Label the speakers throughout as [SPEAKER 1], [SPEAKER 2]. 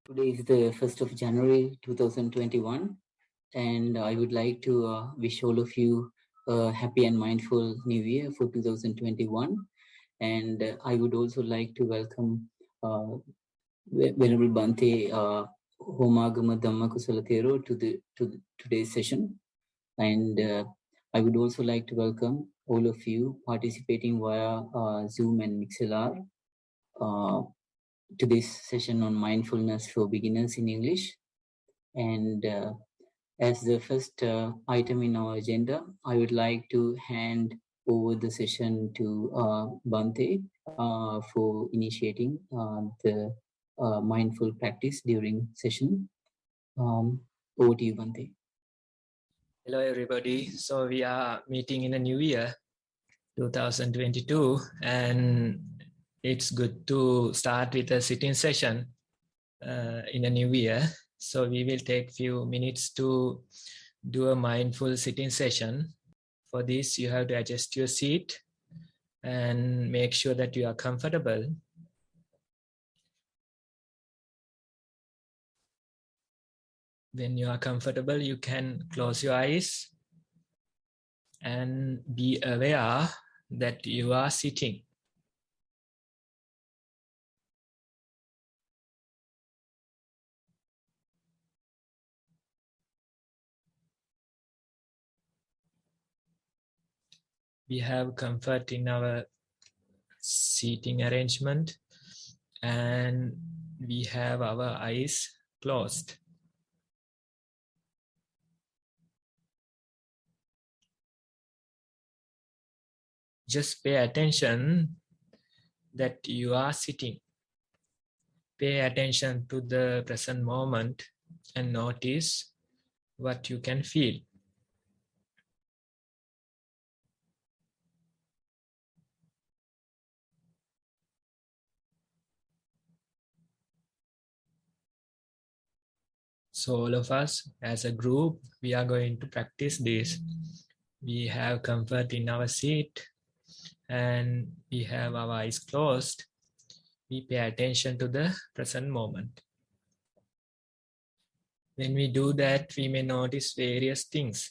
[SPEAKER 1] Today is the 1st of January 2021, and I would like to wish all of you a happy and mindful New Year for 2021. And I would also like to welcome Venerable Bhante Homagama Dhamma Kusala Thero to today's session. And I would also like to welcome all of you participating via Zoom and Mixlr to this session on mindfulness for beginners in English. And as the first item in our agenda, I would like to hand over the session to Bhante for initiating the mindful practice during session. Over to you, Bhante.
[SPEAKER 2] Hello, everybody. So we are meeting in the new year, 2022, and it's good to start with a sitting session in the new year. So we will take few minutes to do a mindful sitting session. For this, you have to adjust your seat and make sure that you are comfortable. When you are comfortable, you can close your eyes and be aware that you are sitting. We have comfort in our seating arrangement and we have our eyes closed. Just pay attention that you are sitting. Pay attention to the present moment and notice what you can feel. So all of us as a group, we are going to practice this. We have comfort in our seat and we have our eyes closed. We pay attention to the present moment. When we do that, we may notice various things.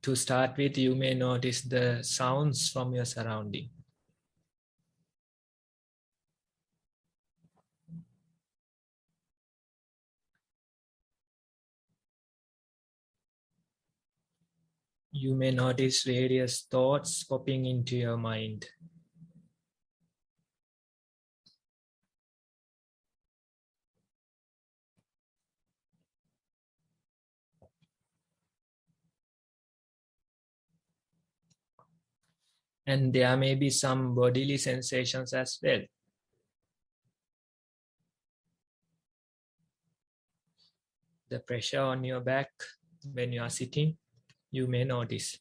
[SPEAKER 2] To start with, you may notice the sounds from your surrounding. You may notice various thoughts popping into your mind. And there may be some bodily sensations as well. The pressure on your back when you are sitting, you may notice.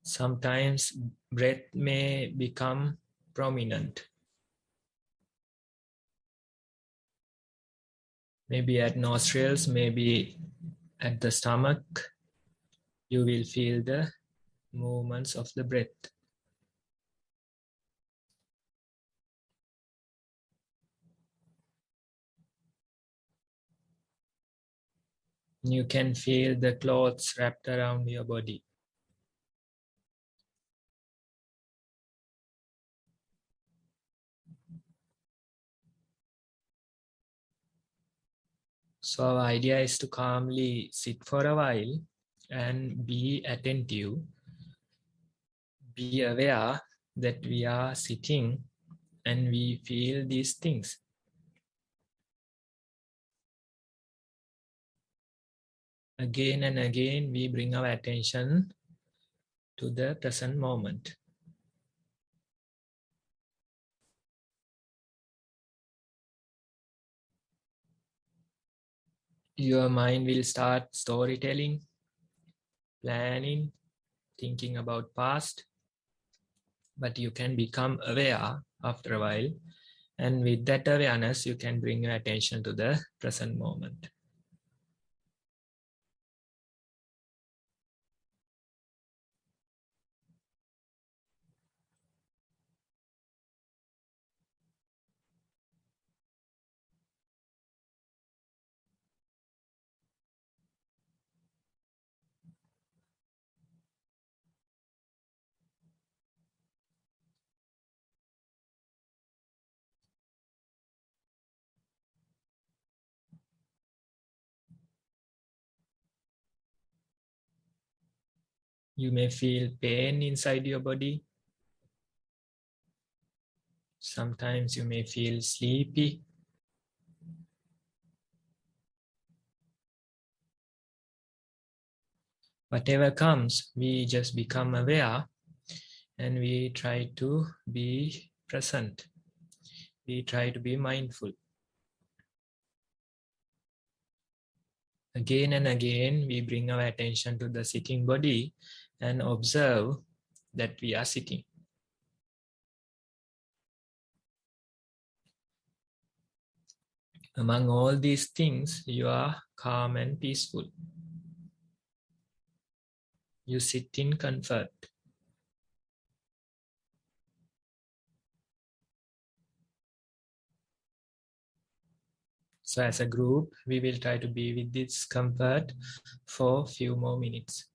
[SPEAKER 2] Sometimes breath may become prominent. Maybe at nostrils, maybe at the stomach, you will feel the movements of the breath. You can feel the clothes wrapped around your body. So our idea is to calmly sit for a while and be attentive. Be aware that we are sitting and we feel these things. Again and again, we bring our attention to the present moment. Your mind will start storytelling, planning, thinking about past, but you can become aware after a while, and with that awareness, you can bring your attention to the present moment. You may feel pain inside your body. Sometimes you may feel sleepy. Whatever comes, we just become aware and we try to be present. We try to be mindful. Again and again, we bring our attention to the sitting body and observe that we are sitting. Among all these things, you are calm and peaceful. You sit in comfort. So as a group, we will try to be with this comfort for a few more minutes.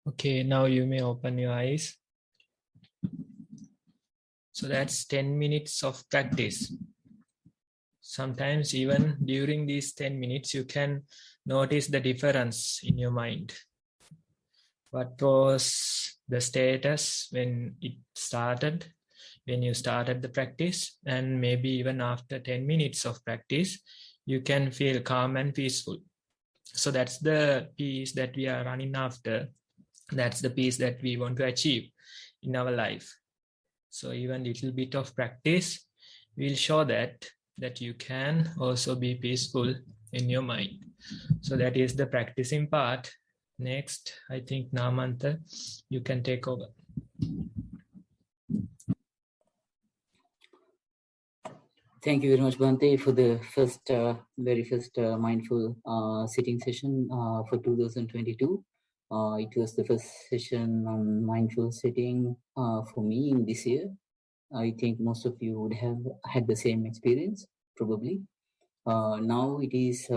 [SPEAKER 2] Okay, now you may open your eyes. So that's 10 minutes of practice. Sometimes even during these 10 minutes, you can notice the difference in your mind. What was the status when it started, when you started the practice, and maybe even after 10 minutes of practice, you can feel calm and peaceful. So that's the peace that we are running after. That's the peace that we want to achieve in our life. So even little bit of practice will show that you can also be peaceful in your mind. So that is the practicing part. Next, I think Namanta, you can take over.
[SPEAKER 1] Thank you very much, Bhante, for the very first mindful sitting session for 2022. It was the first session on mindful sitting for me in this year. I think most of you would have had the same experience, probably. Now it is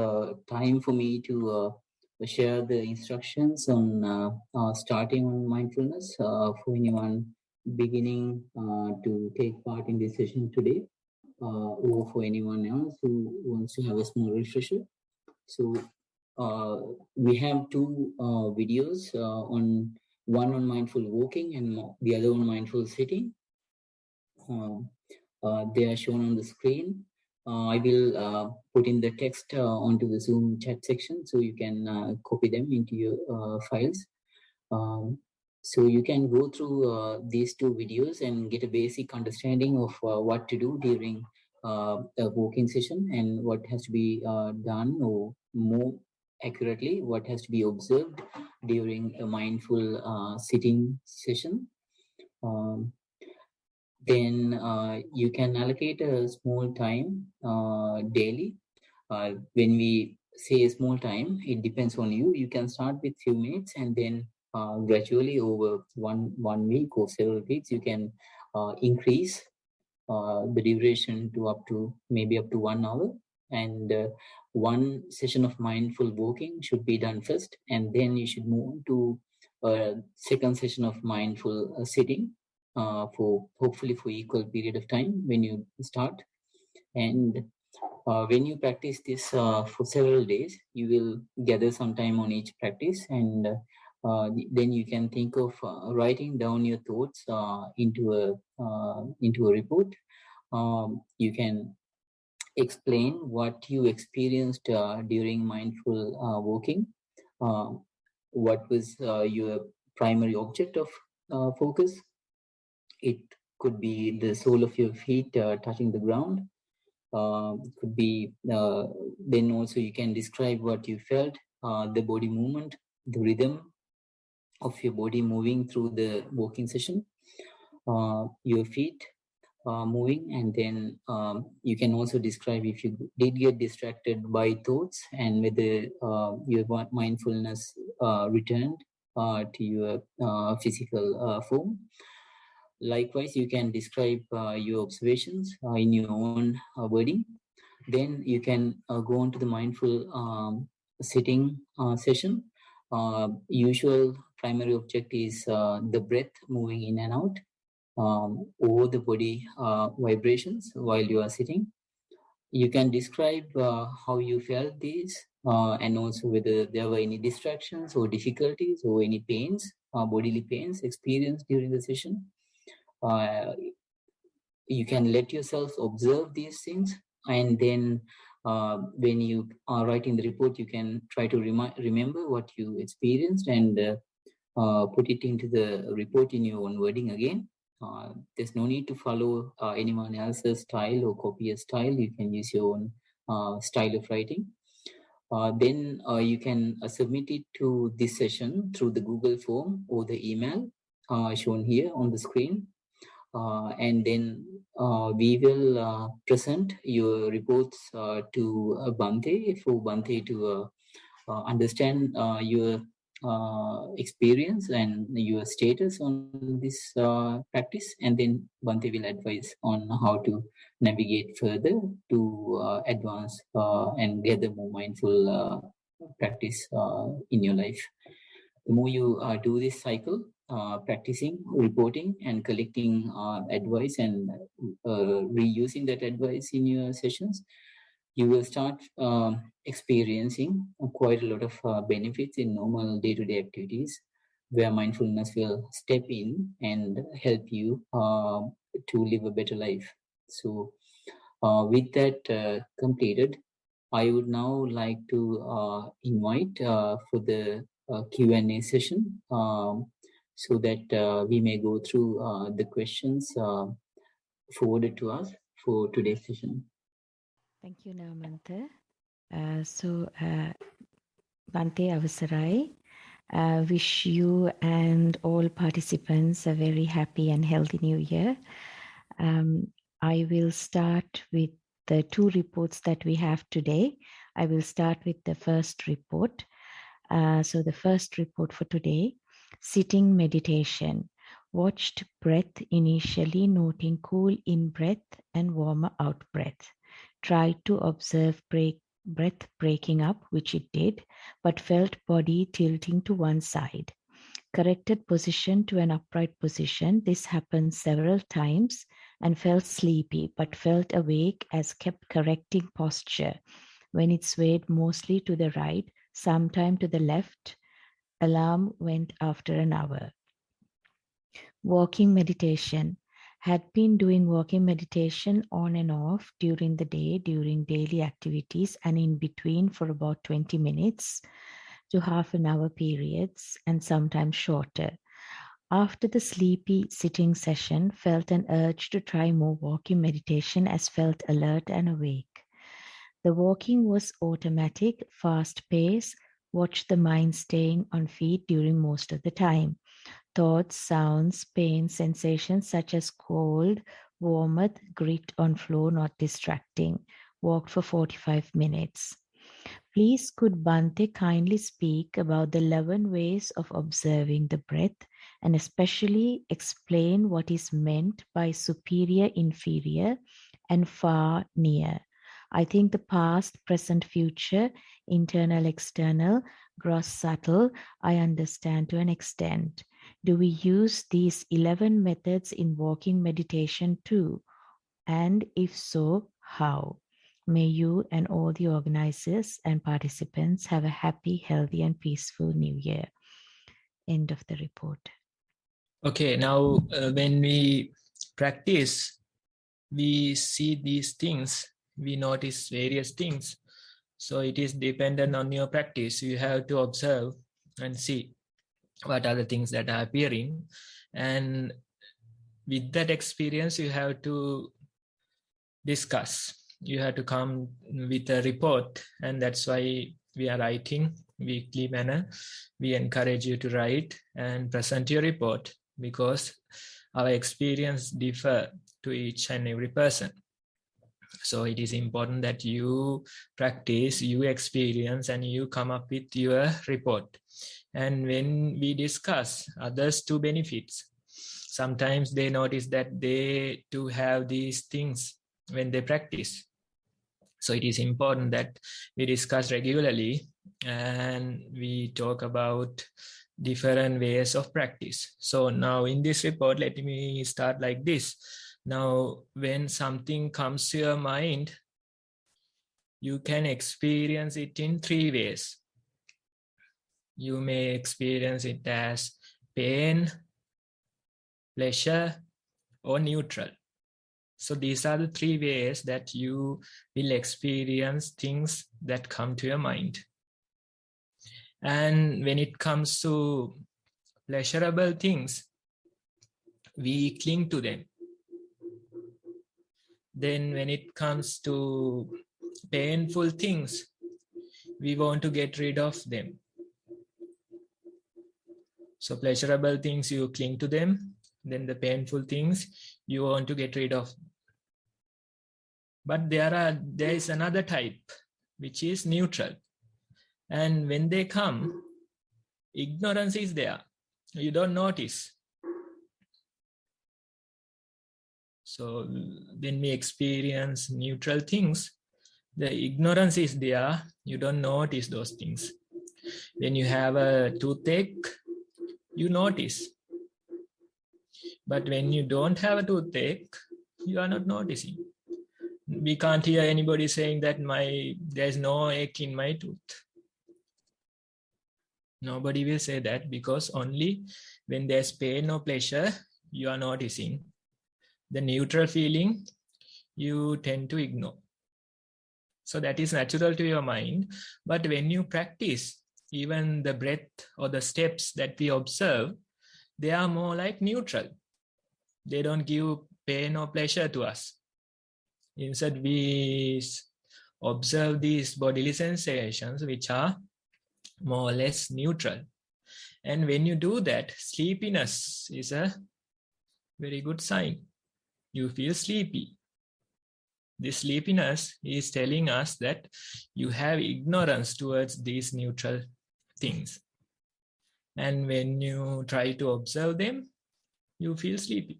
[SPEAKER 1] time for me to share the instructions on starting on mindfulness for anyone beginning to take part in this session today, or for anyone else who wants to have a small refresher. So we have two videos, one on mindful walking and the other on mindful sitting. They are shown on the screen. I will put in the text onto the Zoom chat section so you can copy them into your files. So you can go through these two videos and get a basic understanding of what to do during a walking session and what has to be done, or more accurately, what has to be observed during a mindful sitting session. Then you can allocate a small time daily. When we say a small time, it depends on you. You can start with few minutes and then gradually over one week or several weeks, you can increase the duration to maybe up to 1 hour. And one session of mindful walking should be done first, and then you should move on to a second session of mindful sitting for hopefully for equal period of time when you start. And when you practice this for several days, you will gather some time on each practice, and then you can think of writing down your thoughts into a report. You can explain what you experienced during mindful walking. What was your primary object of focus? It could be the sole of your feet touching the ground. Could be then also you can describe what you felt, the body movement, the rhythm of your body moving through the walking session, your feet moving, and then you can also describe if you did get distracted by thoughts and whether your mindfulness returned to your physical form. Likewise, you can describe your observations in your own wording. Then you can go on to the mindful sitting session. Usual primary object is the breath moving in and out, over the body vibrations while you are sitting. You can describe how you felt these and also whether there were any distractions or difficulties or any pains, bodily pains experienced during the session. You can let yourself observe these things, and then when you are writing the report, you can try to remember what you experienced and put it into the report in your own wording again. There's no need to follow anyone else's style or copy a style. You can use your own style of writing. Then you can submit it to this session through the Google form or the email shown here on the screen. And then we will present your reports to Bhante for Bhante to understand your experience and your status on this practice, and then Bhante will advise on how to navigate further to advance and gather more mindful practice in your life. The more you do this cycle, practicing, reporting, and collecting advice and reusing that advice in your sessions, you will start experiencing quite a lot of benefits in normal day-to-day activities, where mindfulness will step in and help you to live a better life. So with that completed, I would now like to invite for the Q&A session, so that we may go through the questions forwarded to us for today's session.
[SPEAKER 3] Thank you, Namantha. Bhante Avasarai, wish you and all participants a very happy and healthy new year. I will start with the 2 reports that we have today. I will start with the first report. So the first report for today, sitting meditation. Watched breath initially, noting cool in breath and warmer out breath. Tried to observe breath breaking up, which it did, but felt body tilting to one side. Corrected position to an upright position. This happened several times and felt sleepy, but felt awake as kept correcting posture. When it swayed mostly to the right, sometime to the left, alarm went after an hour. Walking meditation. Had been doing walking meditation on and off during the day, during daily activities, and in between for about 20 minutes to half an hour periods, and sometimes shorter. After the sleepy sitting session, felt an urge to try more walking meditation as felt alert and awake. The walking was automatic, fast pace, watched the mind staying on feet during most of the time. Thoughts, sounds, pain, sensations such as cold, warmth, grit on floor not distracting. Walked for 45 minutes. Please could Bhante kindly speak about the 11 ways of observing the breath and especially explain what is meant by superior, inferior and far, near. I think the past, present, future, internal, external, gross, subtle, I understand to an extent. Do we use these 11 methods in walking meditation too? And if so, how? May you and all the organizers and participants have a happy, healthy, and peaceful new year. End of the report.
[SPEAKER 2] Okay, now when we practice, we see these things, we notice various things. So it is dependent on your practice. You have to observe and see what are the things that are appearing. And with that experience, you have to discuss. You have to come with a report. And that's why we are writing weekly manner. We encourage you to write and present your report, because our experience differ to each and every person. So it is important that you practice, you experience, and you come up with your report. And when we discuss, others to benefits. Sometimes they notice that they too have these things when they practice. So it is important that we discuss regularly and we talk about different ways of practice. So now in this report, let me start like this. Now, when something comes to your mind, you can experience it in 3 ways. You may experience it as pain, pleasure, or neutral. So these are the 3 ways that you will experience things that come to your mind. And when it comes to pleasurable things, we cling to them. Then when it comes to painful things, we want to get rid of them. So pleasurable things, you cling to them. Then the painful things, you want to get rid of. But there is another type, which is neutral. And when they come, Ignorance is there. You don't notice. So when we experience neutral things, the ignorance is there. You don't notice those things. When you have a toothache, you notice. But when you don't have a toothache, you are not noticing. We can't hear anybody saying that there's no ache in my tooth. Nobody will say that, because only when there's pain or pleasure, you are noticing. The neutral feeling, you tend to ignore. So that is natural to your mind. But when you practice, even the breath or the steps that we observe, they are more like neutral. They don't give pain or pleasure to us. Instead, we observe these bodily sensations, which are more or less neutral. And when you do that, sleepiness is a very good sign. You feel sleepy. This sleepiness is telling us that you have ignorance towards these neutral things. And when you try to observe them, you feel sleepy.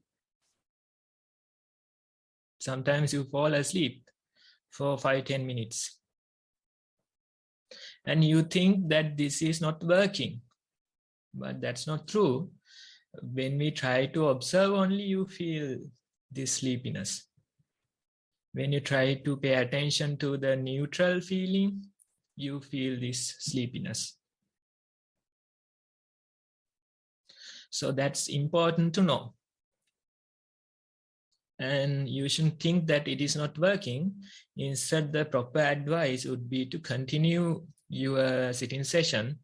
[SPEAKER 2] Sometimes you fall asleep for 5-10 minutes. And you think that this is not working. But that's not true. When we try to observe only, you feel this sleepiness. When you try to pay attention to the neutral feeling, you feel this sleepiness. So that's important to know. And you shouldn't think that it is not working. Instead, the proper advice would be to continue your sitting session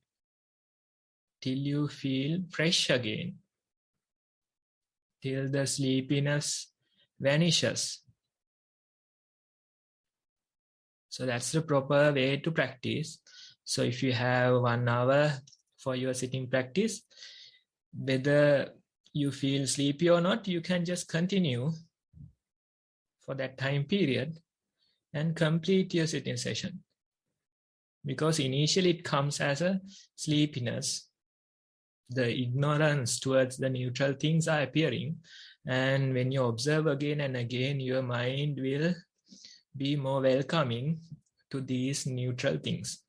[SPEAKER 2] till you feel fresh again, till the sleepiness vanishes. So that's the proper way to practice. So if you have 1 hour for your sitting practice, whether you feel sleepy or not, you can just continue for that time period and complete your sitting session. Because initially it comes as a sleepiness. The ignorance towards the neutral things are appearing. And when you observe again and again, your mind will be more welcoming to these neutral things.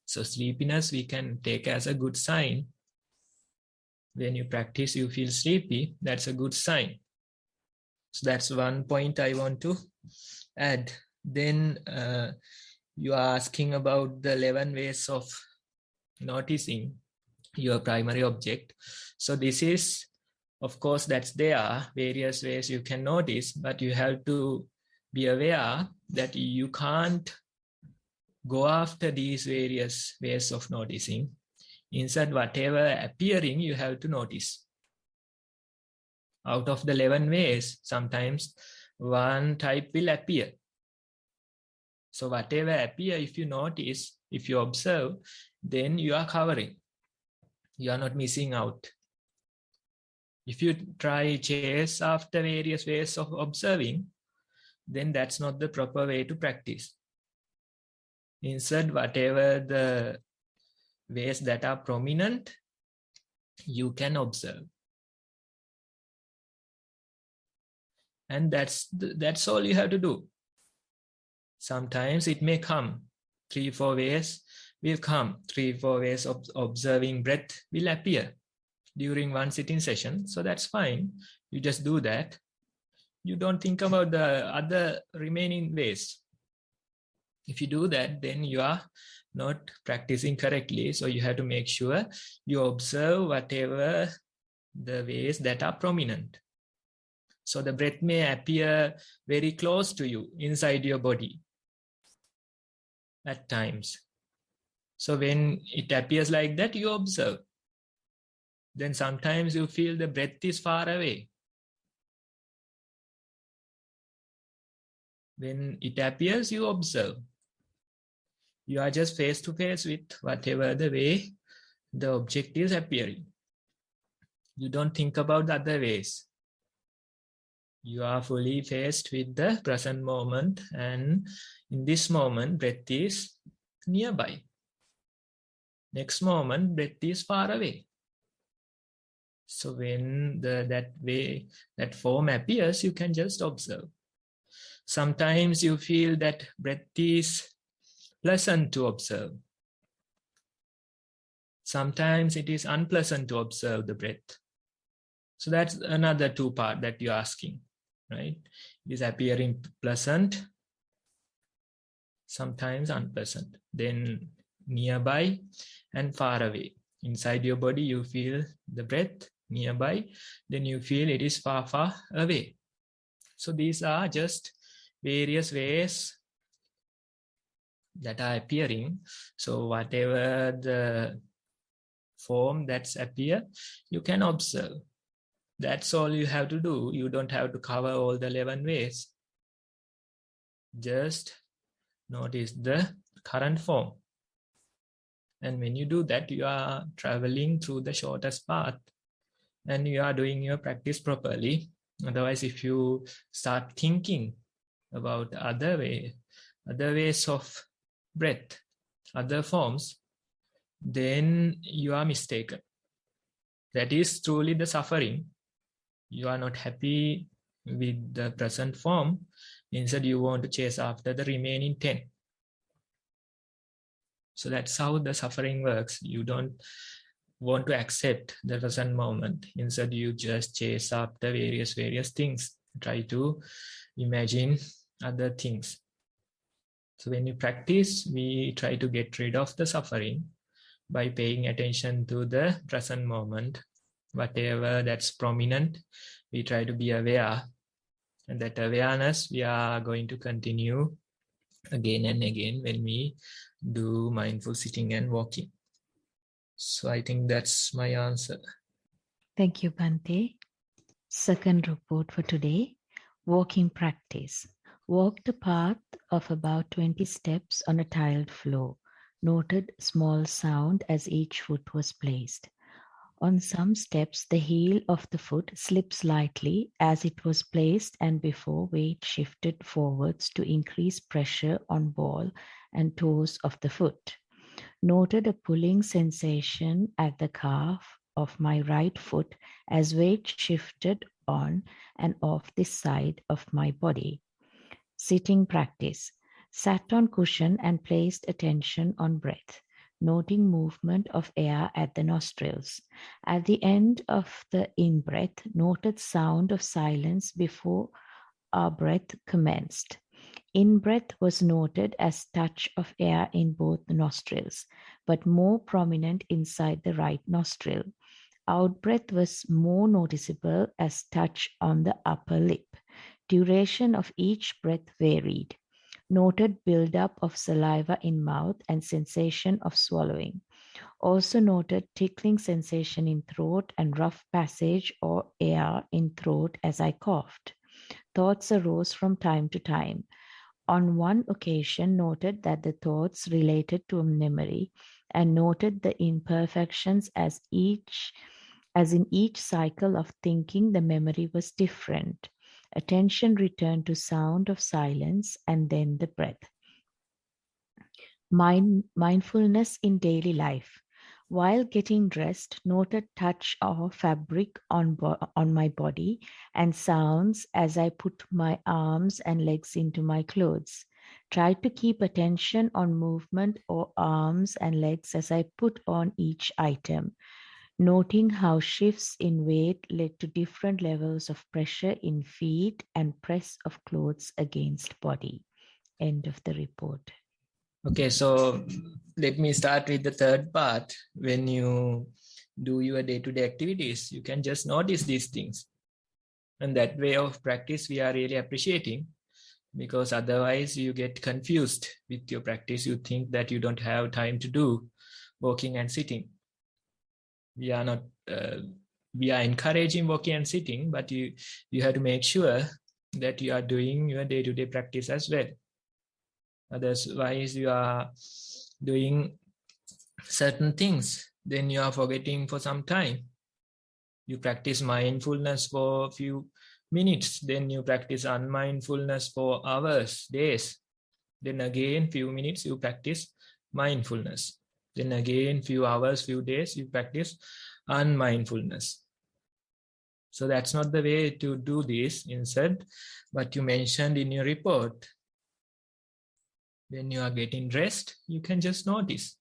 [SPEAKER 2] So sleepiness we can take as a good sign. When you practice, you feel sleepy, that's a good sign. So that's one point I want to add. Then you are asking about the 11 ways of noticing your primary object. So this is, of course, that's there, various ways you can notice, but you have to be aware that you can't go after these various ways of noticing. Instead, whatever appearing, you have to notice. Out of the 11 ways, sometimes one type will appear. So whatever appear, if you notice, if you observe, then you are covering. You are not missing out. If you try chase after various ways of observing, then that's not the proper way to practice. Instead, whatever the ways that are prominent, you can observe. And that's all you have to do. Sometimes it may come. 3-4 ways will come. 3-4 ways of observing breath will appear during one sitting session. So that's fine. You just do that. You don't think about the other remaining ways. If you do that, then you are not practicing correctly. So you have to make sure you observe whatever the ways that are prominent. So the breath may appear very close to you inside your body at times. So when it appears like that, you observe. Then sometimes you feel the breath is far away. When it appears, you observe. You are just face to face with whatever the way the object is appearing. You don't think about the other ways. You are fully faced with the present moment, and in this moment, breath is nearby. Next moment, breath is far away. So when that form appears, you can just observe. Sometimes you feel that breath is pleasant to observe. Sometimes it is unpleasant to observe the breath. So that's another two part that you're asking, right? It is appearing pleasant, sometimes unpleasant, then nearby and far away. Inside your body, you feel the breath nearby, then you feel it is far, far away. So these are just various ways that are appearing. So whatever the form that's appear, you can observe. That's all you have to do. You don't have to cover all the 11 ways. Just notice the current form. And when you do that, you are traveling through the shortest path and you are doing your practice properly. Otherwise, if you start thinking about other ways of breath, other forms, then you are mistaken. That is truly the suffering. You are not happy with the present form. Instead, you want to chase after the remaining 10. So that's how the suffering works. You don't want to accept the present moment. Instead, you just chase after various things. Try to imagine other things. So when you practice, we try to get rid of the suffering by paying attention to the present moment. Whatever that's prominent, we try to be aware. And that awareness, we are going to continue again and again when we do mindful sitting and walking. So I think that's my answer.
[SPEAKER 3] Thank you, Bhante. Second report for today, walking practice. Walk the path of about 20 steps on a tiled floor. Noted small sound as each foot was placed. On some steps, the heel of the foot slipped slightly as it was placed and before weight shifted forwards to increase pressure on ball and toes of the foot. Noted a pulling sensation at the calf of my right foot as weight shifted on and off this side of my body. Sitting practice. Sat on cushion and placed attention on breath, noting movement of air at the nostrils. At the end of the in-breath, noted sound of silence before our breath commenced. In-breath was noted as touch of air in both nostrils, but more prominent inside the right nostril. Out-breath was more noticeable as touch on the upper lip. Duration of each breath varied. Noted buildup of saliva in mouth and sensation of swallowing. Also noted tickling sensation in throat and rough passage or air in throat as I coughed. Thoughts arose from time to time. On one occasion noted that the thoughts related to a memory and noted the imperfections as in each cycle of thinking the memory was different. Attention returned to sound of silence and then the breath. Mindfulness in daily life. While getting dressed, noted touch of fabric on my body and sounds as I put my arms and legs into my clothes. Tried to keep attention on movement or arms and legs as I put on each item, noting how shifts in weight led to different levels of pressure in feet and press of clothes against body. End of the report.
[SPEAKER 2] Okay, so let me start with the third part. When you do your day-to-day activities, you can just notice these things. And that way of practice we are really appreciating, because otherwise you get confused with your practice. You think that you don't have time to do walking and sitting. We are encouraging walking and sitting, but you have to make sure that you are doing your day-to-day practice as well. Otherwise, you are doing certain things, then you are forgetting for some time. You practice mindfulness for a few minutes, then you practice unmindfulness for hours, days. Then again, few minutes, you practice mindfulness. Then again, few hours, few days, you practice unmindfulness. So that's not the way to do this. Instead, what you mentioned in your report, when you are getting dressed, you can just notice.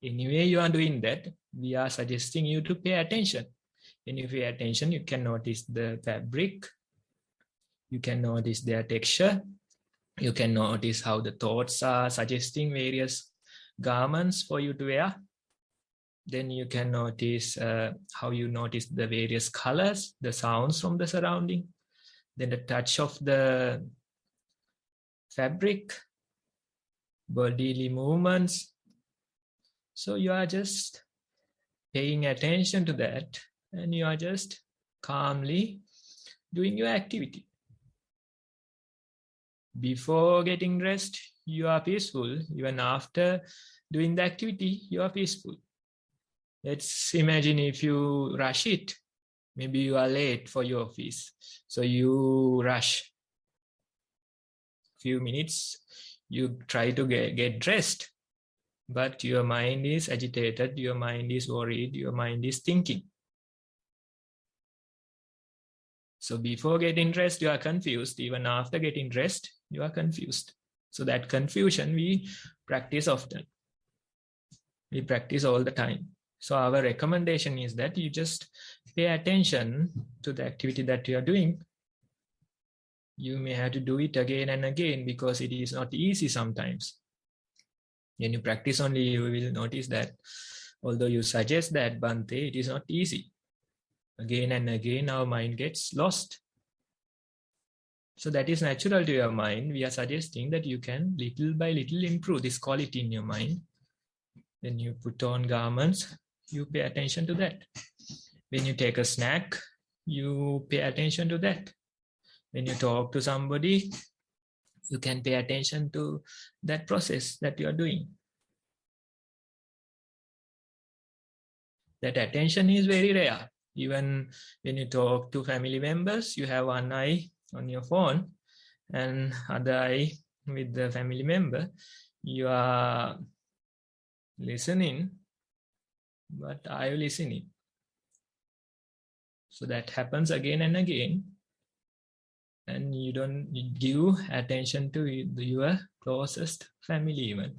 [SPEAKER 2] Anyway, you are doing that, we are suggesting you to pay attention. When you pay attention, you can notice the fabric, you can notice their texture, you can notice how the thoughts are suggesting various garments for you to wear. Then you can notice how you notice the various colors, the sounds from the surrounding, then the touch of the fabric, bodily movements. So you are just paying attention to that, and you are just calmly doing your activity. Before getting dressed, you are peaceful. Even after doing the activity, you are peaceful. Let's imagine if you rush it. Maybe you are late for your office, so you rush. Few minutes, you try to get dressed, but your mind is agitated, your mind is worried, your mind is thinking. So before getting dressed, you are confused. Even after getting dressed, you are confused. So that confusion we practice often. We practice all the time. So our recommendation is that you just pay attention to the activity that you are doing. You may have to do it again and again because it is not easy sometimes. When you practice only, you will notice that although you suggest that, Bhante, it is not easy. Again and again, our mind gets lost. So that is natural to your mind. We are suggesting that you can little by little improve this quality in your mind. When you put on garments, you pay attention to that. When you take a snack, you pay attention to that. When you talk to somebody, you can pay attention to that process that you are doing. That attention is very rare. Even when you talk to family members, you have one eye on your phone and other eye with the family member. You are listening, but are you listening? So that happens again and again. And you don't give attention to your closest family even.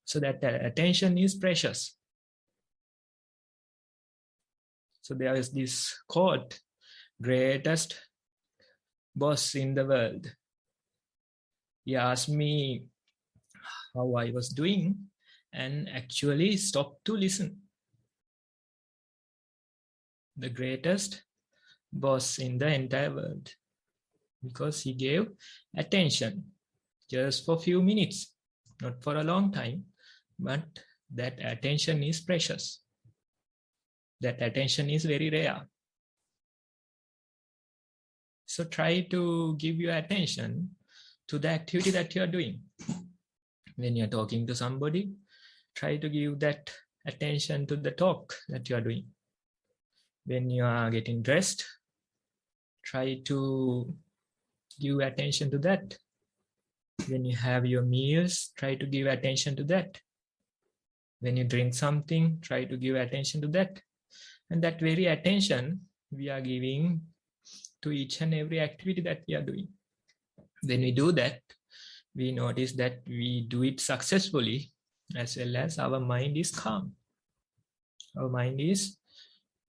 [SPEAKER 2] So that attention is precious. So there is this quote, greatest boss in the world. He asked me how I was doing and actually stopped to listen. The greatest boss in the entire world. Because he gave attention just for a few minutes, not for a long time, but that attention is precious. That attention is very rare. So try to give your attention to the activity that you are doing. When you're talking to somebody, try to give that attention to the talk that you are doing. When you are getting dressed, try to give attention to that. When you have your meals, try to give attention to that. When you drink something, try to give attention to that. And that very attention we are giving to each and every activity that we are doing. When we do that, we notice that we do it successfully, as well as our mind is calm. Our mind is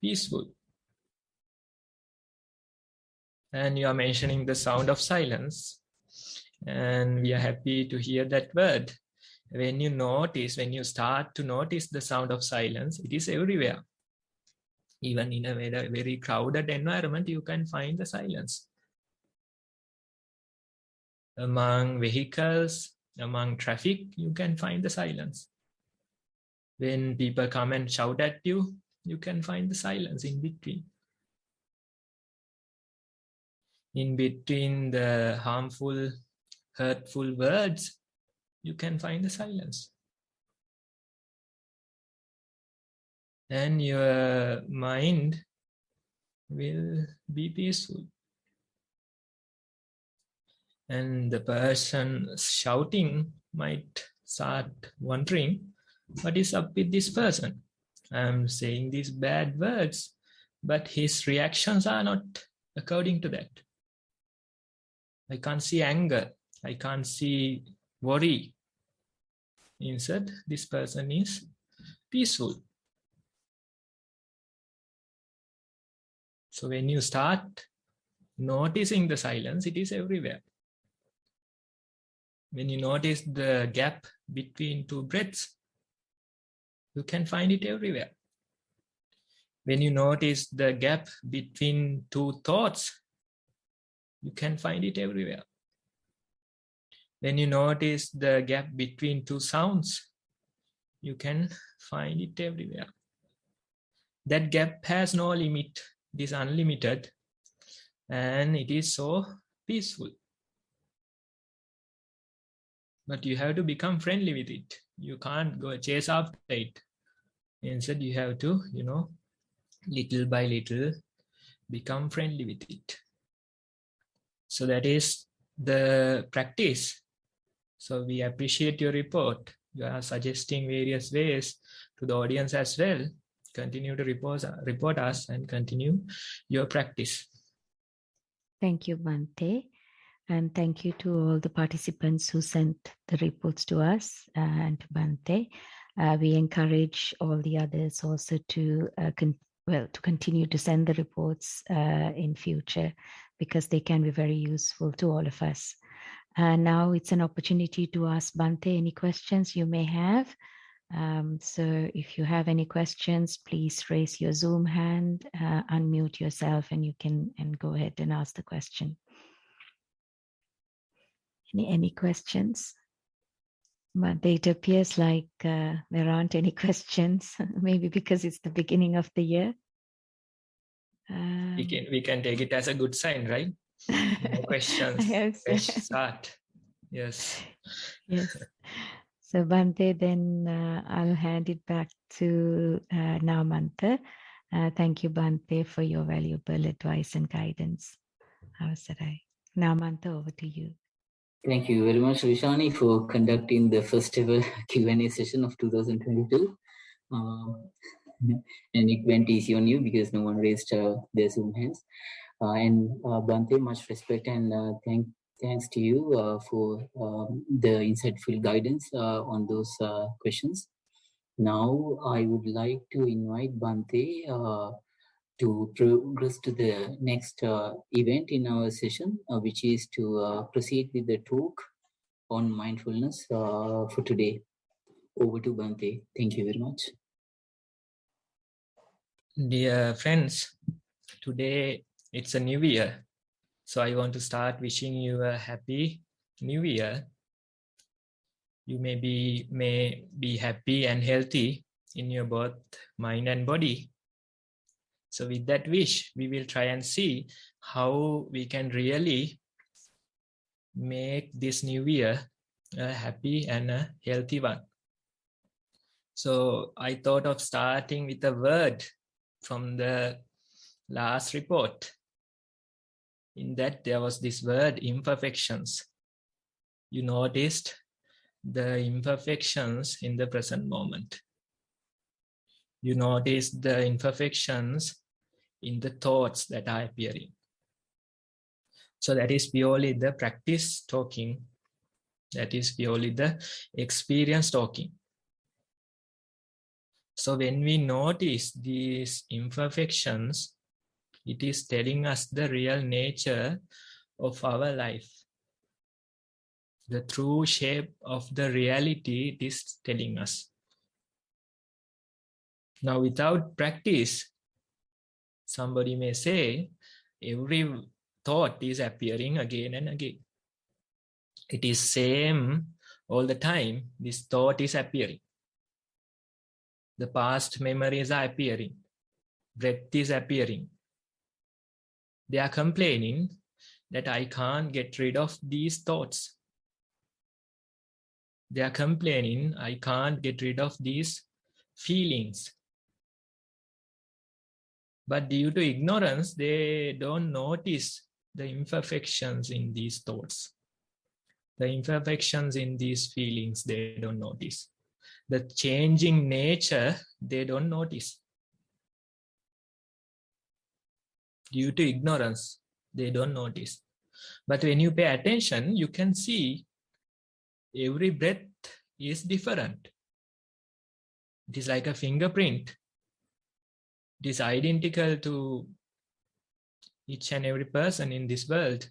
[SPEAKER 2] peaceful. And you are mentioning the sound of silence. And we are happy to hear that word. When you start to notice the sound of silence, it is everywhere. Even in a very, very crowded environment, you can find the silence. Among vehicles, among traffic, you can find the silence. When people come and shout at you, you can find the silence in between. In between the harmful, hurtful words, you can find the silence. And your mind will be peaceful. And the person shouting might start wondering, What is up with this person? I'm saying these bad words, but his reactions are not according to that. I can't see anger. I can't see worry. Instead, this person is peaceful. So when you start noticing the silence, it is everywhere. When you notice the gap between two breaths, you can find it everywhere. When you notice the gap between two thoughts, you can find it everywhere. When you notice the gap between two sounds, you can find it everywhere. That gap has no limit. It is unlimited, and it is so peaceful. But you have to become friendly with it. You can't go chase after it. Instead, you have to, little by little, become friendly with it. So that is the practice. So we appreciate your report. You are suggesting various ways to the audience as well. Continue to report us and continue your practice.
[SPEAKER 3] Thank you, Bhante. And thank you to all the participants who sent the reports to us and to Bhante. We encourage all the others also to continue to send the reports in future, because they can be very useful to all of us. Now it's an opportunity to ask Bhante any questions you may have. So if you have any questions, please raise your Zoom hand, unmute yourself, and you can go ahead and ask the question. Any questions? But it appears like there aren't any questions, maybe because it's the beginning of the year.
[SPEAKER 2] We can take it as a good sign, right? No questions. Fresh start. Yes.
[SPEAKER 3] Yes. So Bhante, then I'll hand it back to Namanta. Thank you, Bhante, for your valuable advice and guidance. Avasarai. Namanta, over to you.
[SPEAKER 1] Thank you very much, Vishani, for conducting the first ever Q&A session of 2022. And it went easy on you because no one raised their Zoom hands. And Bhante, much respect and thanks to you for the insightful guidance on those questions. Now, I would like to invite Bhante to progress to the next event in our session, which is to proceed with the talk on mindfulness for today. Over to Bhante. Thank you very much.
[SPEAKER 2] Dear friends, today it's a new year. So I want to start wishing you a happy new year. You may be happy and healthy in your both mind and body. So with that wish, we will try and see how we can really make this new year a happy and a healthy one. So I thought of starting with a word from the last report. In that there was this word, imperfections. You noticed the imperfections in the present moment. You noticed the imperfections in the thoughts that are appearing. So that is purely the practice talking. That is purely the experience talking. So when we notice these imperfections, it is telling us the real nature of our life. The true shape of the reality it is telling us. Now, without practice, somebody may say, every thought is appearing again and again. It is same all the time. This thought is appearing. The past memories are appearing. Breath is appearing. They are complaining that I can't get rid of these thoughts. They are complaining I can't get rid of these feelings. But due to ignorance, they don't notice the imperfections in these thoughts. The imperfections in these feelings, they don't notice. the changing nature, they don't notice. Due to ignorance, they don't notice. But when you pay attention, you can see every breath is different. It is like a fingerprint. It is identical to each and every person in this world.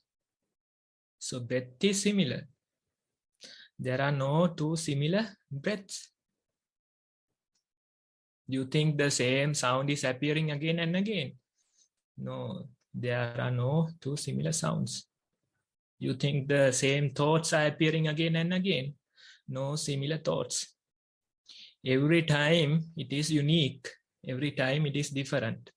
[SPEAKER 2] So breath is similar. There are no two similar breaths. You think the same sound is appearing again and again. No, there are no two similar sounds. You think the same thoughts are appearing again and again. No similar thoughts. Every time it is unique. Every time it is different.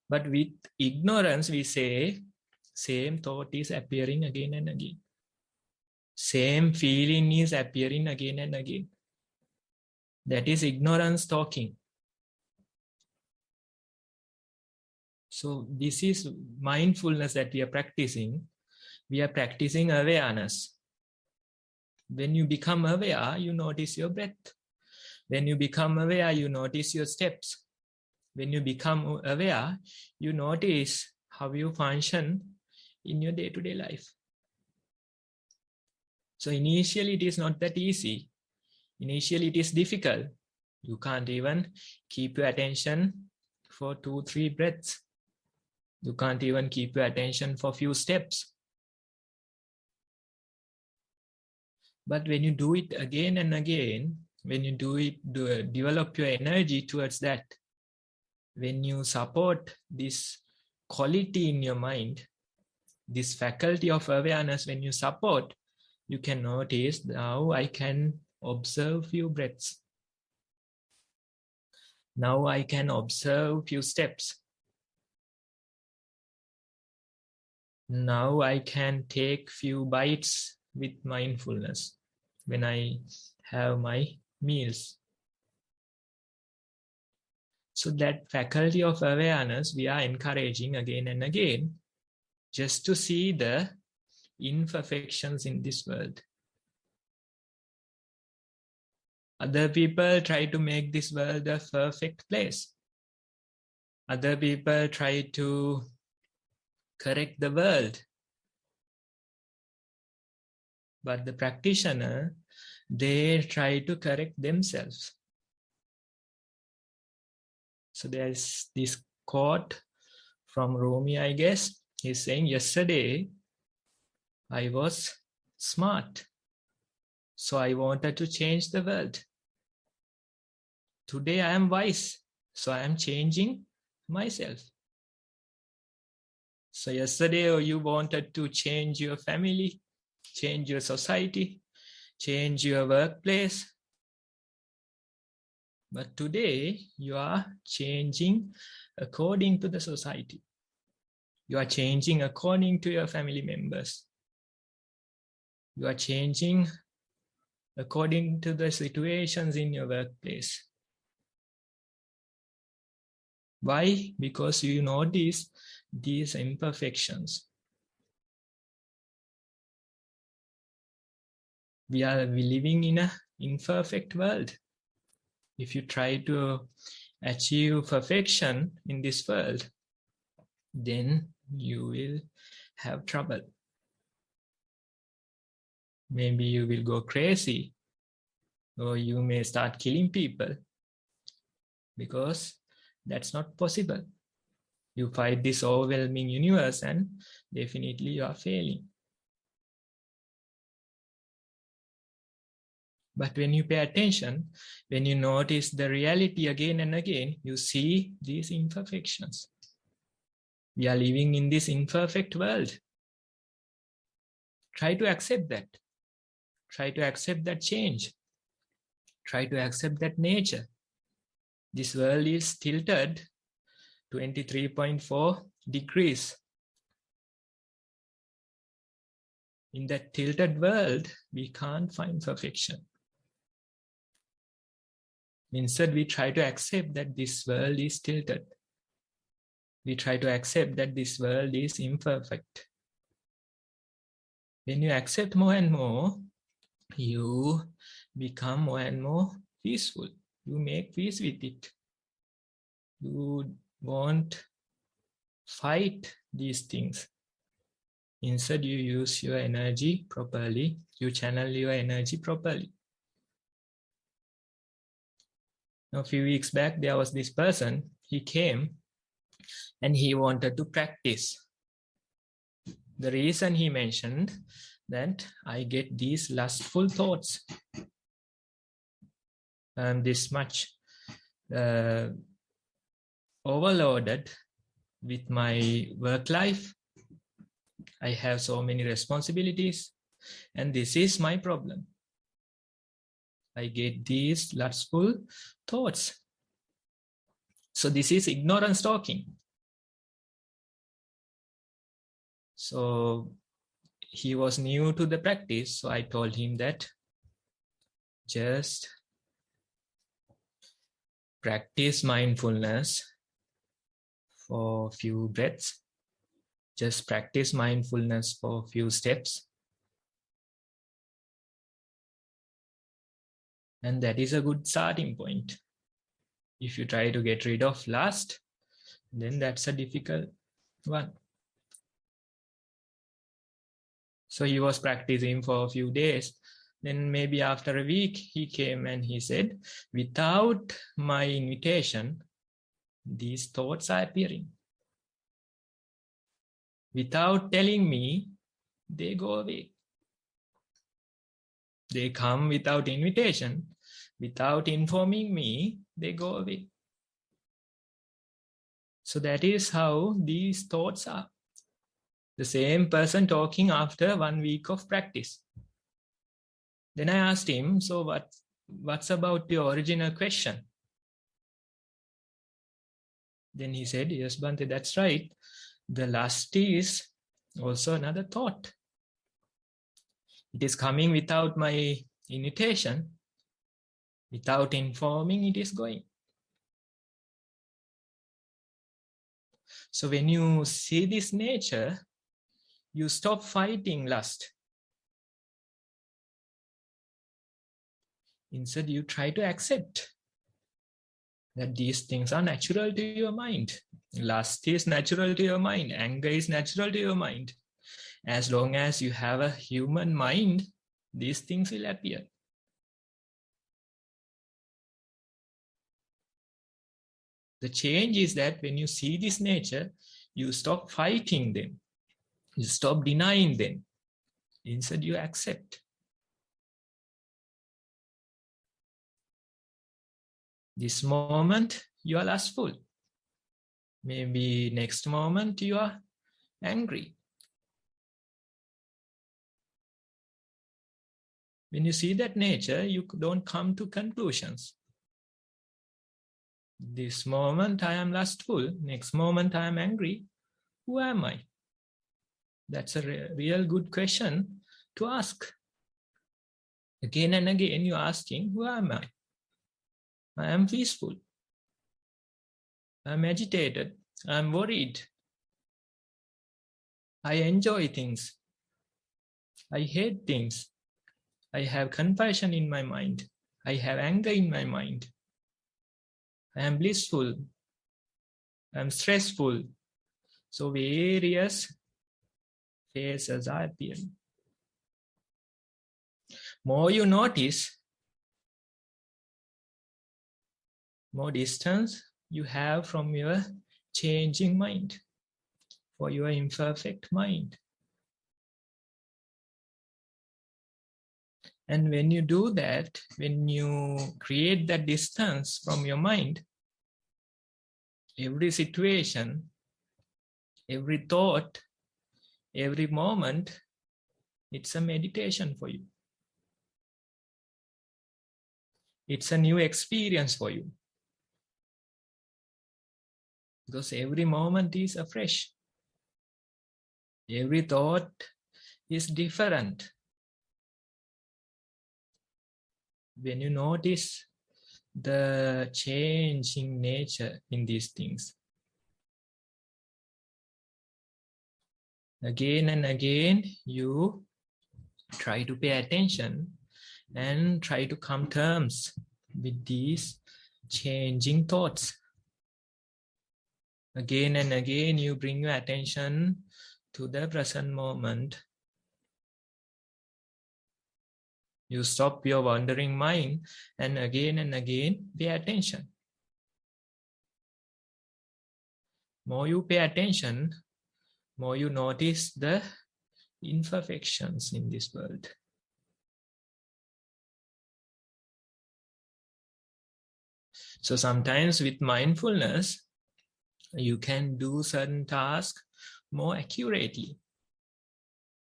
[SPEAKER 2] But with ignorance, we say, same thought is appearing again and again. Same feeling is appearing again and again. That is ignorance talking. So this is mindfulness that we are practicing. We are practicing awareness. When you become aware, you notice your breath. When you become aware, you notice your steps. When you become aware, you notice how you function in your day-to-day life. So initially it is not that easy. Initially it is difficult. You can't even keep your attention for 2-3 breaths. You can't even keep your attention for few steps. But when you do it again and again, when you develop your energy towards that, when you support this quality in your mind, this faculty of awareness, when you support, you can notice now I can observe few breaths. Now I can observe few steps. Now I can take few bites with mindfulness when I have my meals. So that faculty of awareness we are encouraging again and again, just to see the imperfections in this world. Other people try to make this world a perfect place. Other people try to correct the world. But the practitioner, they try to correct themselves. So there's this quote from Rumi, I guess. He's saying, yesterday I was smart, so I wanted to change the world. Today I am wise, so I am changing myself. So yesterday you wanted to change your family, change your society, change your workplace. But today you are changing according to the society. You are changing according to your family members. You are changing according to the situations in your workplace. Why? Because you notice these imperfections. We are living in an imperfect world. If you try to achieve perfection in this world, then you will have trouble. Maybe you will go crazy, or you may start killing people, because that's not possible. You fight this overwhelming universe and definitely you are failing. But when you pay attention, when you notice the reality again and again, you see these imperfections. We are living in this imperfect world. Try to accept that. Try to accept that change. Try to accept that nature. This world is tilted 23.4 degrees. In that tilted world, we can't find perfection. Instead, we try to accept that this world is tilted. We try to accept that this world is imperfect. When you accept more and more, you become more and more peaceful. You make peace with it. You won't fight these things. Instead, you use your energy properly. You channel your energy properly. Now, a few weeks back, there was this person. He came and he wanted to practice. The reason he mentioned that I get these lustful thoughts. I'm this much overloaded with my work life. I have so many responsibilities, and this is my problem. I get these lustful thoughts. So this is ignorance talking. So he was new to the practice, so I told him that just practice mindfulness for a few breaths. Just practice mindfulness for a few steps. And that is a good starting point. If you try to get rid of lust, then that's a difficult one. So he was practicing for a few days. Then maybe after a week, he came and he said, without my invitation, these thoughts are appearing. Without telling me, they go away. They come without invitation. Without informing me, they go away. So that is how these thoughts are. The same person talking after 1 week of practice. Then I asked him, so what's about your original question? Then he said, yes, Bhante, that's right. The lust is also another thought. It is coming without my invitation. Without informing, it is going. So when you see this nature, you stop fighting lust. Instead, you try to accept that these things are natural to your mind. Lust is natural to your mind. Anger is natural to your mind. As long as you have a human mind, these things will appear. The change is that when you see this nature, you stop fighting them. You stop denying them. Instead, you accept. This moment, you are lustful. Maybe next moment, you are angry. When you see that nature, you don't come to conclusions. This moment, I am lustful. Next moment, I am angry. Who am I? That's a real good question to ask. Again and again, you're asking, who am I? I am peaceful. I'm agitated. I'm worried. I enjoy things. I hate things. I have compassion in my mind. I have anger in my mind. I am blissful. I'm stressful. So various phases are appearing. More you notice, more distance you have from your changing mind, for your imperfect mind. And when you do that, when you create that distance from your mind, every situation, every thought, every moment, it's a meditation for you. It's a new experience for you. Because every moment is afresh. Every thought is different. When you notice the changing nature in these things, again and again, you try to pay attention and try to come terms with these changing thoughts. Again and again, you bring your attention to the present moment. You stop your wandering mind and again pay attention. More you pay attention, more you notice the imperfections in this world. So sometimes with mindfulness, you can do certain tasks more accurately.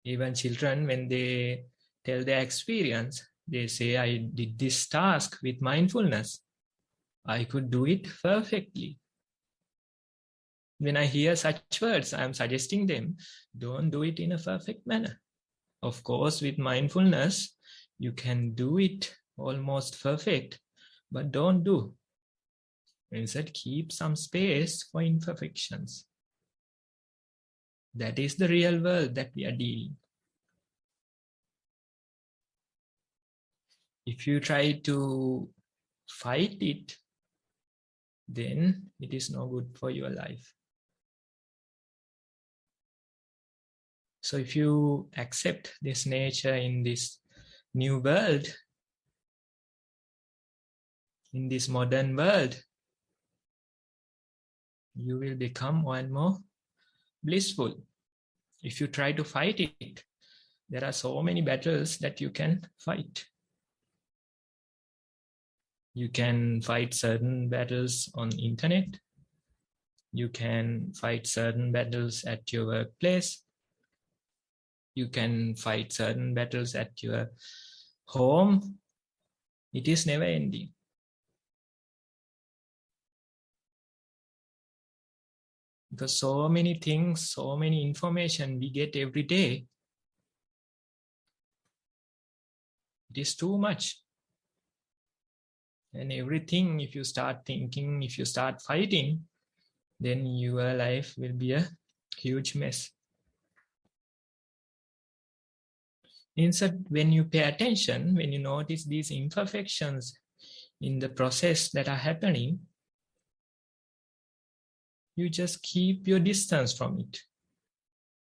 [SPEAKER 2] Even children, when they tell their experience, they say, I did this task with mindfulness. I could do it perfectly. When I hear such words, I am suggesting them, don't do it in a perfect manner. Of course, with mindfulness, you can do it almost perfect, but don't do. Instead, keep some space for imperfections. That is the real world that we are dealing. If you try to fight it, then it is no good for your life. So if you accept this nature in this new world, in this modern world, you will become more and more blissful. If you try to fight it, there are so many battles that you can fight. You can fight certain battles on internet. You can fight certain battles at your workplace. You can fight certain battles at your home. It is never ending. Because so many things, so many information we get every day, it is too much. And everything, if you start thinking, if you start fighting, then your life will be a huge mess. Instead, when you pay attention, when you notice these imperfections in the process that are happening, you just keep your distance from it.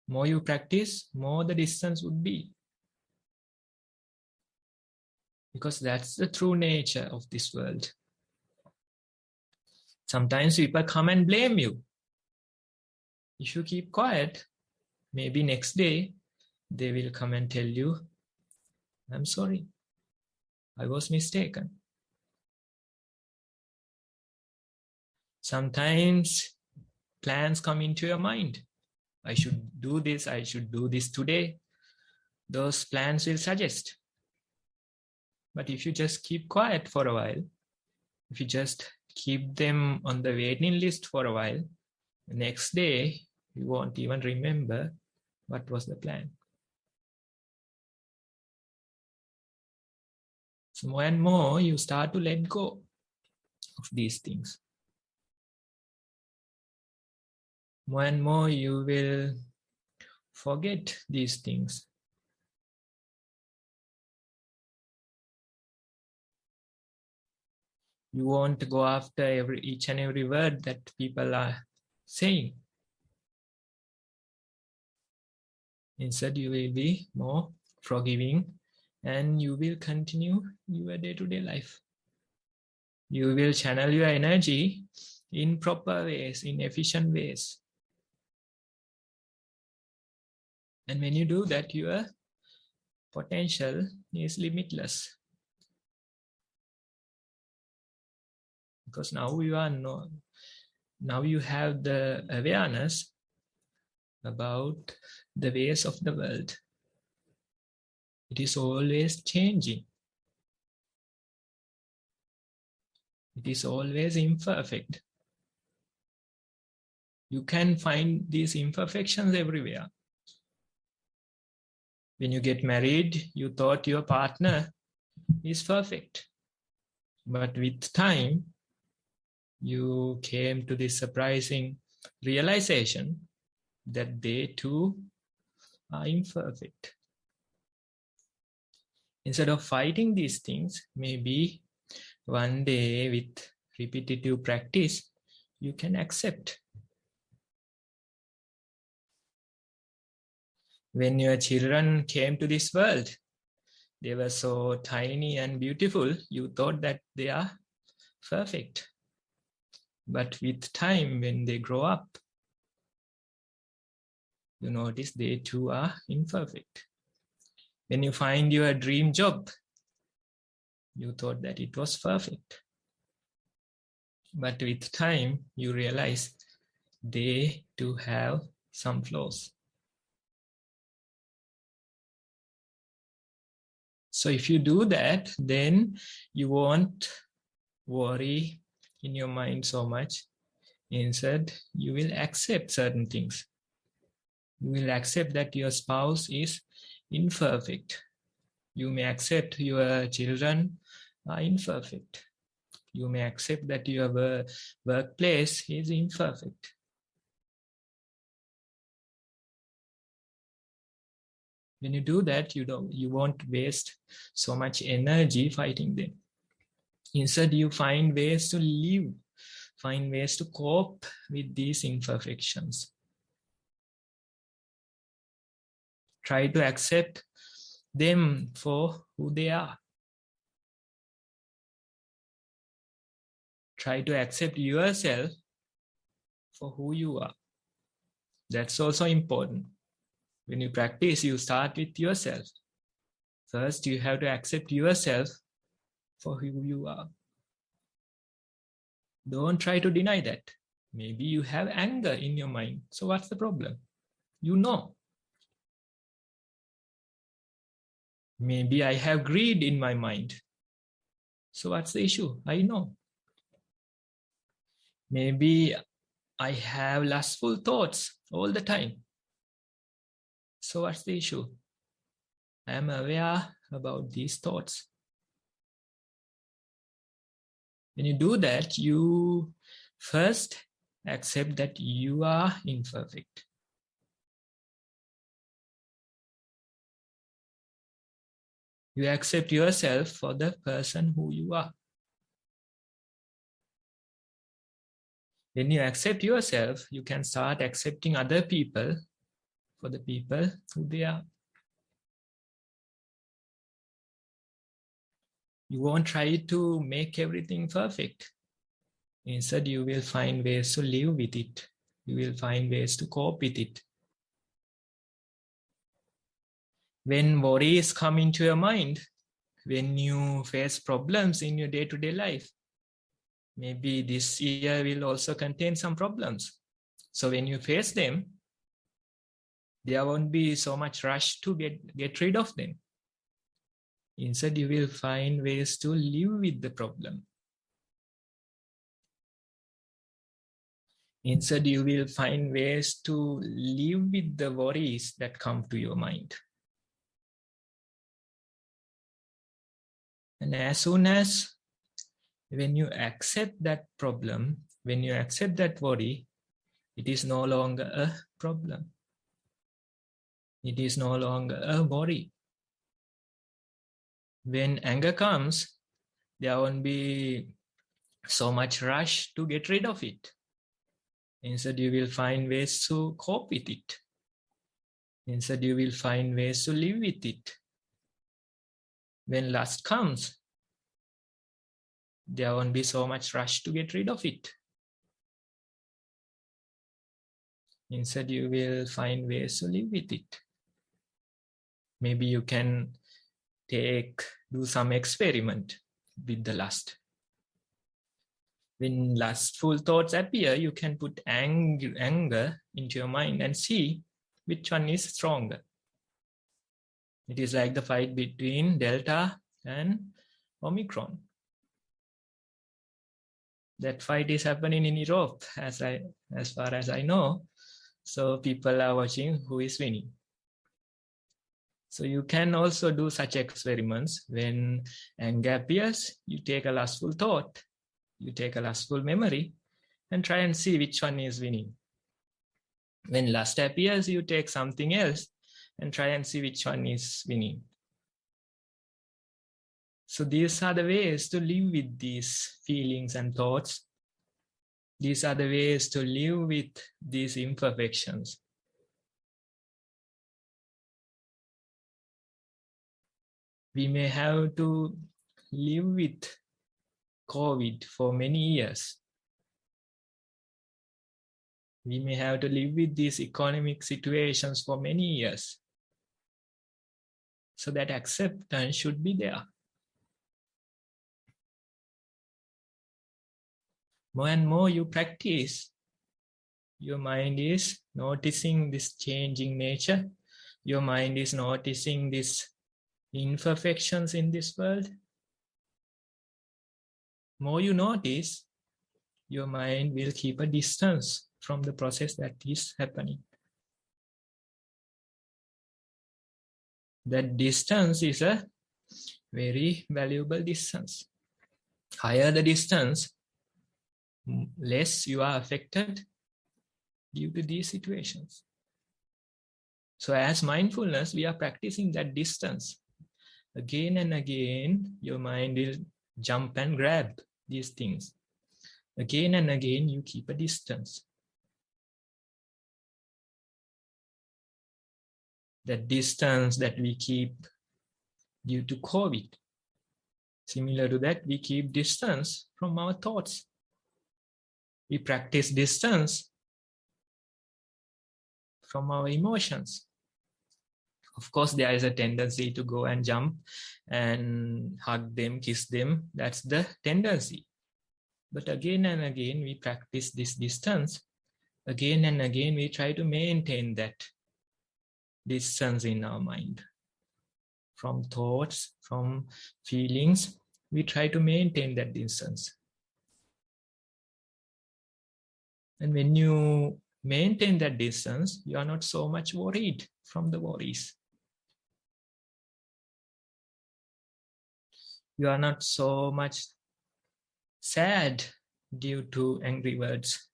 [SPEAKER 2] More you practice, more the distance would be. Because that's the true nature of this world. Sometimes people come and blame you. If you keep quiet, maybe next day they will come and tell you, I'm sorry, I was mistaken. Sometimes plans come into your mind. I should do this today. Those plans will suggest. But if you just keep quiet for a while, if you just keep them on the waiting list for a while, the next day you won't even remember what was the plan. So more and more you start to let go of these things. More and more you will forget these things. You won't go after each and every word that people are saying. Instead, you will be more forgiving and you will continue your day-to-day life. You will channel your energy in proper ways, in efficient ways. And when you do that, your potential is limitless. Because now you have the awareness about the ways of the world. It is always changing. It is always imperfect. You can find these imperfections everywhere. When you get married, you thought your partner is perfect. But with time, you came to this surprising realization that they too are imperfect. Instead of fighting these things, maybe one day with repetitive practice, you can accept. When your children came to this world, they were so tiny and beautiful, you thought that they are perfect. But with time, when they grow up, you notice they too are imperfect. When you find your dream job, you thought that it was perfect. But with time, you realize they too have some flaws. So if you do that, then you won't worry in your mind so much. Instead, you will accept certain things. You will accept that your spouse is imperfect. You may accept your children are imperfect. You may accept that your workplace is imperfect. When you do that, you won't waste so much energy fighting them. Instead, you find ways to live, find ways to cope with these imperfections. Try to accept them for who they are. Try to accept yourself for who you are. That's also important. When you practice, you start with yourself. First, you have to accept yourself for who you are. Don't try to deny that. Maybe you have anger in your mind. So what's the problem? You know. Maybe I have greed in my mind. So what's the issue? I know. Maybe I have lustful thoughts all the time. So what's the issue? I am aware about these thoughts. When you do that, you first accept that you are imperfect. You accept yourself for the person who you are. When you accept yourself, you can start accepting other people for the people who they are. You won't try to make everything perfect. Instead, you will find ways to live with it. You will find ways to cope with it. When worries come into your mind, when you face problems in your day-to-day life, maybe this year will also contain some problems. So when you face them, there won't be so much rush to get rid of them. Instead, you will find ways to live with the problem. Instead, you will find ways to live with the worries that come to your mind. And as soon as when you accept that problem, when you accept that worry, it is no longer a problem. It is no longer a worry. When anger comes, there won't be so much rush to get rid of it. Instead, you will find ways to cope with it. Instead, you will find ways to live with it. When lust comes, there won't be so much rush to get rid of it. Instead, you will find ways to live with it. Maybe you can do some experiment with the lust. When lustful thoughts appear, you can put anger into your mind and see which one is stronger. It is like the fight between Delta and Omicron. That fight is happening in Europe, as far as I know. So people are watching who is winning. So you can also do such experiments. When anger appears, you take a lustful thought, you take a lustful memory, and try and see which one is winning. When lust appears, you take something else and try and see which one is winning. So these are the ways to live with these feelings and thoughts. These are the ways to live with these imperfections. We may have to live with COVID for many years. We may have to live with these economic situations for many years. So that acceptance should be there. More and more you practice, your mind is noticing this changing nature. Your mind is noticing these imperfections in this world. More you notice, your mind will keep a distance from the process that is happening. That distance is a very valuable distance. Higher the distance, less you are affected due to these situations. So as mindfulness, we are practicing that distance. Again and again, your mind will jump and grab these things. Again and again, you keep a distance. That distance that we keep due to COVID. Similar to that, we keep distance from our thoughts. We practice distance from our emotions. Of course, there is a tendency to go and jump and hug them, kiss them. That's the tendency. But again and again, we practice this distance. Again and again, we try to maintain that distance in our mind. From thoughts, from feelings, we try to maintain that distance. And when you maintain that distance, you are not so much worried from the worries. You are not so much sad due to angry words.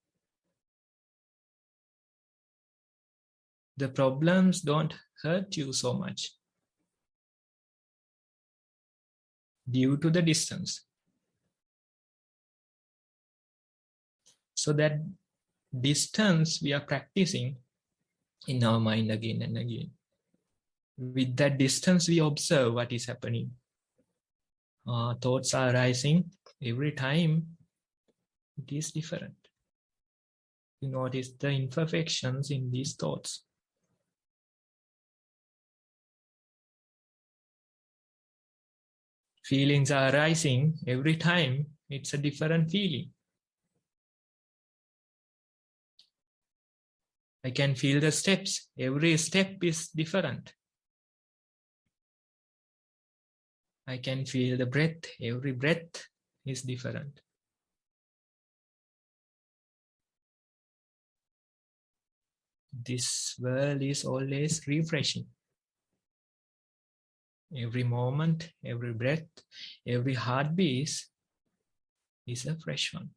[SPEAKER 2] The problems don't hurt you so much due to the distance. So that distance we are practicing in our mind again and again. With that distance, we observe what is happening. Thoughts are arising every time. It is different. You notice the imperfections in these thoughts. Feelings are arising every time. It's a different feeling. I can feel the steps. Every step is different. I can feel the breath. Every breath is different. This world is always refreshing. Every moment, every breath, every heartbeat is a fresh one.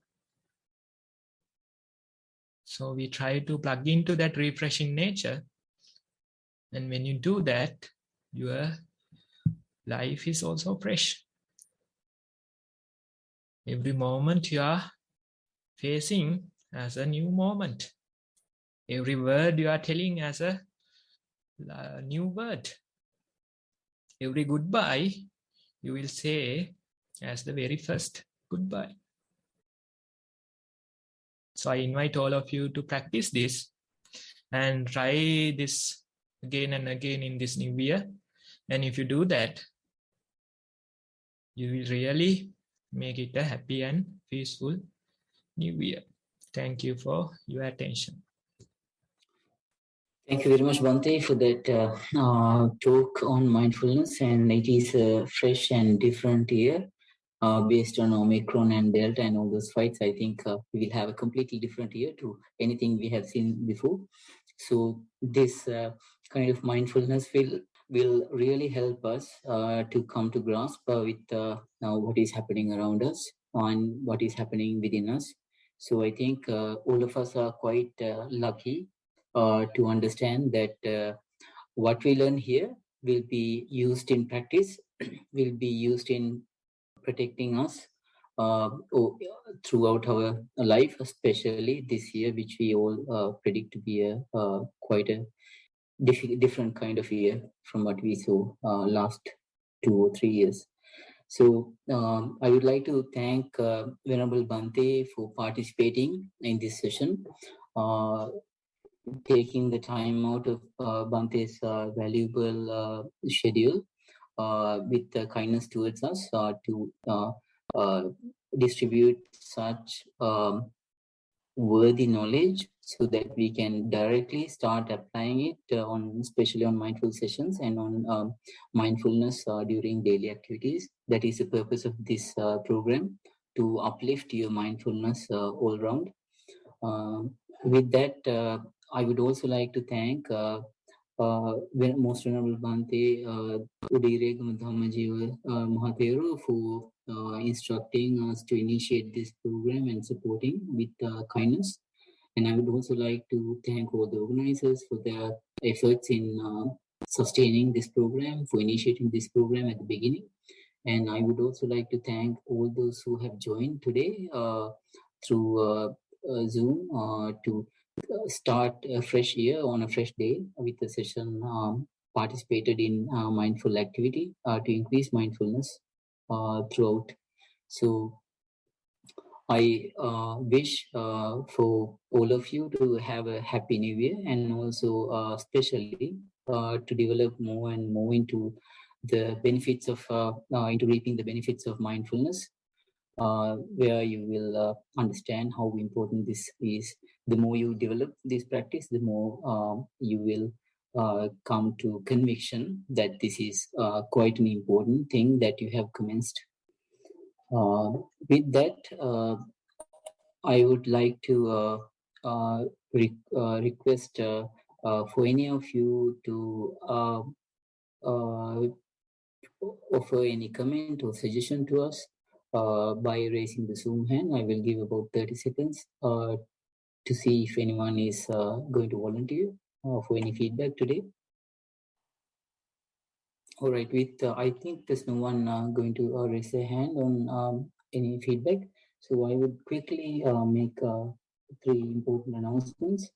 [SPEAKER 2] So we try to plug into that refreshing nature. And when you do that, your life is also fresh. Every moment you are facing as a new moment. Every word you are telling as a new word. Every goodbye you will say as the very first goodbye. So I invite all of you to practice this and try this again and again in this new year. And if you do that, you will really make it a happy and peaceful new year. Thank you for your attention.
[SPEAKER 1] Thank you very much, Bhante, for that talk on mindfulness. And it is a fresh and different year based on Omicron and Delta and all those fights. I think we will have a completely different year to anything we have seen before. So this kind of mindfulness will really help us to come to grasp with now what is happening around us and what is happening within us. So I think all of us are quite lucky to understand that what we learn here will be used in practice will be used in protecting us throughout our life, especially this year, which we all predict to be quite a different kind of year from what we saw last 2 or 3 years. So I would like to thank Venerable Bhante for participating in this session, taking the time out of Bhante's valuable schedule with kindness towards us to distribute such worthy knowledge so that we can directly start applying it especially on mindful sessions and on mindfulness during daily activities. That is the purpose of this program, to uplift your mindfulness all around. With that, I would also like to thank most Venerable Bhante Udireg Dhamma Thero for instructing us to initiate this program and supporting with kindness. And I would also like to thank all the organizers for their efforts in sustaining this program, for initiating this program at the beginning. And I would also like to thank all those who have joined today through Zoom to start a fresh year on a fresh day with a session participated in mindful activity to increase mindfulness throughout. So I wish for all of you to have a happy new year, and also especially to develop more and more into the benefits of into reaping the benefits of mindfulness, where you will understand how important this is. The more you develop this practice, the more you will come to conviction that this is quite an important thing that you have commenced. With that, I would like to request for any of you to offer any comment or suggestion to us by raising the Zoom hand. I will give about 30 seconds to see if anyone is going to volunteer for any feedback today. All right, I think there's no one going to raise their hand on any feedback. So I would quickly make 3 important announcements.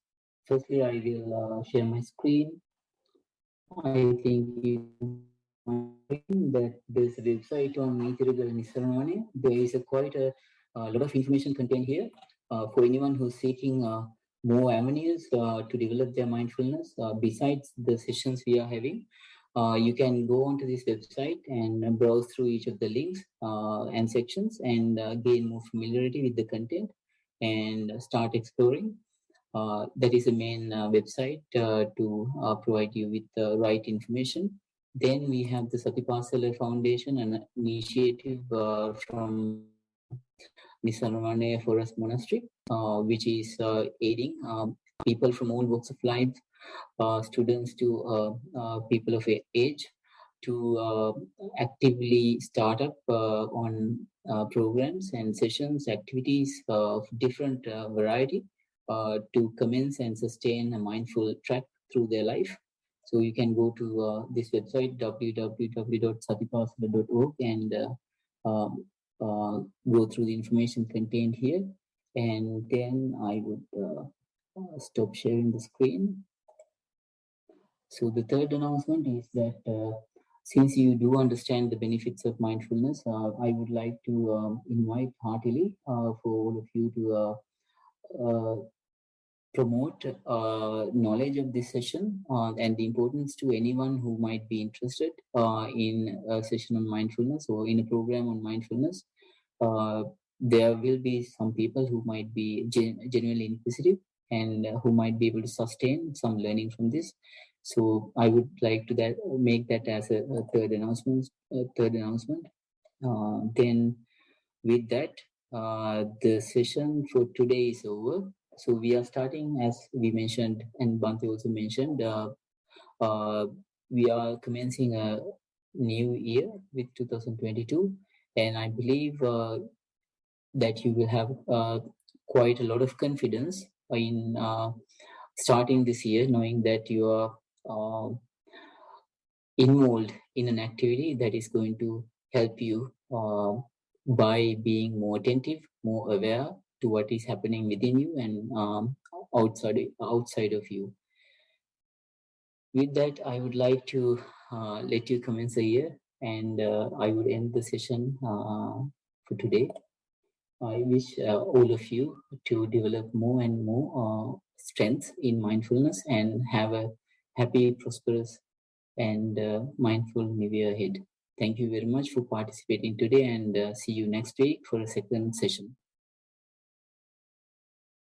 [SPEAKER 1] Firstly, I will share my screen. I think you find that there's a website on Nissarana. There is quite a lot of information contained here for anyone who's seeking more avenues to develop their mindfulness besides the sessions we are having. You can go onto this website and browse through each of the links and sections and gain more familiarity with the content and start exploring. That is the main website to provide you with the right information. Then we have the Satipasala Foundation, an initiative from Nissarana Forest Monastery, which is aiding people from all walks of life, students to people of age, to actively start up on programs and sessions, activities of different variety to commence and sustain a mindful track through their life. So you can go to this website, www.satipasala.org, and go through the information contained here. And then I would stop sharing the screen. So the third announcement is that since you do understand the benefits of mindfulness, I would like to invite heartily for all of you to promote knowledge of this session and the importance to anyone who might be interested in a session on mindfulness or in a program on mindfulness. There will be some people who might be genuinely inquisitive and who might be able to sustain some learning from this. So I would like to make that as a third announcement. Then with that, the session for today is over. So we are starting, as we mentioned, and Bhante also mentioned, we are commencing a new year with 2022, and I believe that you will have quite a lot of confidence in starting this year, knowing that you are involved in an activity that is going to help you by being more attentive, more aware to what is happening within you and outside of you. With that, I would like to let you commence the year, and I would end the session for today. I wish all of you to develop more and more strength in mindfulness and have a happy, prosperous, and mindful new year ahead. Thank you very much for participating today, and see you next week for a second session.